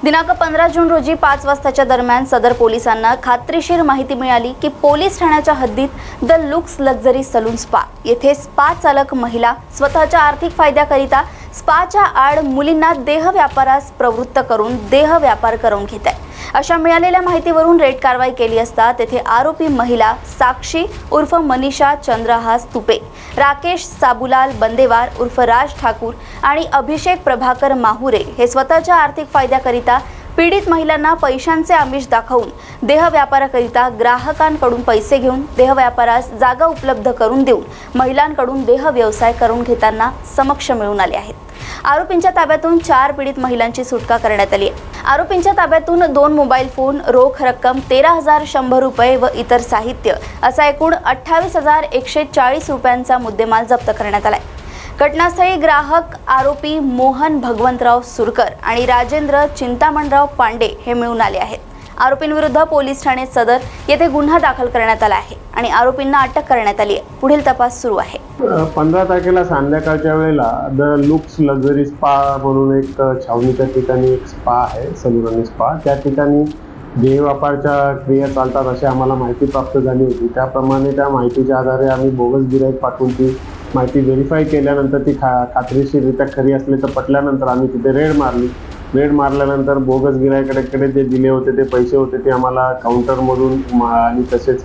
दिनांक 15 जून रोजी 5 वाजताच्या दरम्यान सदर पोलिसांना खात्रीशीर माहिती मिळाली की पोलीस ठाण्याच्या हद्दीत the looks luxury salon spa येथे स्पा चालक महिला स्वतःच्या आर्थिक फायद्याकरिता स्पाच्या आड मुलींना देह व्यापारास प्रवृत्त करून देह व्यापार करून घेत आहे अशा मिळालेल्या माहितीवरून रेड कारवाई केली असता तेथे आरोपी महिला साक्षी उर्फ मनीषा चंद्रहास तुपे, राकेश साबुलाल बंदेवार उर्फ राज ठाकूर आणि अभिषेक प्रभाकर माहुरे हे स्वतःच्या आर्थिक फायद्याकरिता पीडित महिलांना पैशांचे आमिष दाखवून देह व्यापाराकरिता ग्राहकांकडून पैसे घेऊन देह व्यापारास जागा उपलब्ध करून देऊन महिलांकडून देह व्यवसाय करून घेताना समक्ष मिळून आले आहेत। आरोपींच्या ताब्यातून 4 पीडित महिलांची सुटका करण्यात आली आहे। आरोपींच्या ताब्यातून 2 मोबाईल फोन, रोख रक्कम 13,100 रुपये व इतर साहित्य असा एकूण 28,140 रुपयांचा मुद्देमाल जप्त करण्यात आला आहे। घटनास्थळी ग्राहक आरोपी मोहन भगवंतराव सुरकर आणि राजेंद्र चिंतामणराव पांडे हे मिळून आले आहेत। आरोपींविरुद्ध पोलीस ठाणे सदर येथे गुन्हा दाखल करण्यात आला आहे आणि आरोपींना अटक करण्यात आली आहे। पुढील तपास सुरू आहे। 15 तारखेला संध्याकाळच्या वेळेला द लुक्स लक्झरी स्पा म्हणून एक छावणीच्या ठिकाणी एक स्पा आहे, सलून आणि स्पा। त्या ठिकाणी देह व्यापाराच्या क्रिया चालतात अशी आम्हाला माहिती प्राप्त झाली होती। त्याप्रमाणे त्या माहितीच्या आधारे आम्ही बोगस गिराईक पाठवून ती माहिती व्हेरीफाय केल्यानंतर ती खात्रीशीररित्या खरी असली तर पटल्यानंतर आम्ही तिथे रेड मारली। रेड मारल्यानंतर बोगस गिराईकाकडे जे दिले होते ते पैसे होते ते आम्हाला काउंटरमधून आणि तसेच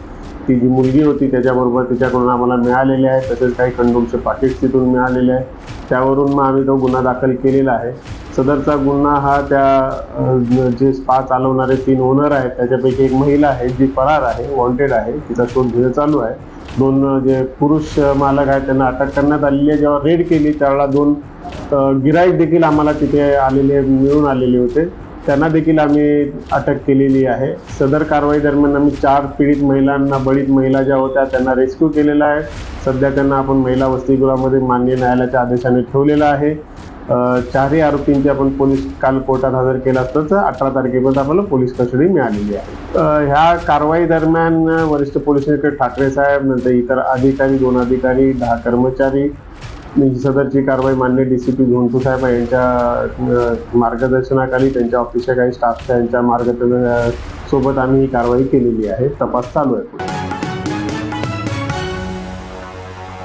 ती जी मुलगी होती त्याच्याबरोबर तिच्याकडून आम्हाला मिळालेले आहे। तसेच काही कंडोमचे पाकिट्स तिथून मिळालेले आहे। त्यावरून मग आम्ही तो गुन्हा दाखल केलेला आहे। सदरचा गुन्हा हा त्या जे स्पा चालवणारे 3 ओनर आहेत त्याच्यापैकी एक महिला आहे जी फरार आहे, वॉन्टेड आहे, तिचा शोध घेणं चालू आहे। 2 जे पुरुष मालक आहेत त्यांना अटक करण्यात आलेली आहे। जेव्हा रेड केली त्यावेळेला 2 गिराईक देखील आम्हाला तिथे मिळून आलेले होते, त्यांना देखील आम्ही अटक केलेली आहे। सदर कारवाई दरम्यान आम्ही 4 पीडित महिलांना, बळीत महिला ज्या होत्या त्यांना रेस्क्यू केलेला आहे। सध्या त्यांना आपण महिला वसतिगृहामध्ये माननीय न्यायालयाच्या आदेशाने ठेवलेलं आहे। 4ही आरोपींची आपण पोलीस काल कोर्टात हजर केलं असताच 18 तारखेपर्यंत आपल्याला पोलीस कस्टडी मिळालेली आहे। ह्या कारवाई दरम्यान वरिष्ठ पोलीस निरीक्षक ठाकरे साहेब, नंतर इतर अधिकारी, 2 अधिकारी, 10 कर्मचारी, सदरची कारवाई माननीय DCP झोंटू साहेब यांच्या मार्गदर्शनाखाली, त्यांच्या ऑफिसच्या काही स्टाफच्या यांच्या मार्गदर्शनासोबत आम्ही ही कारवाई केलेली आहे। तपास चालू आहे।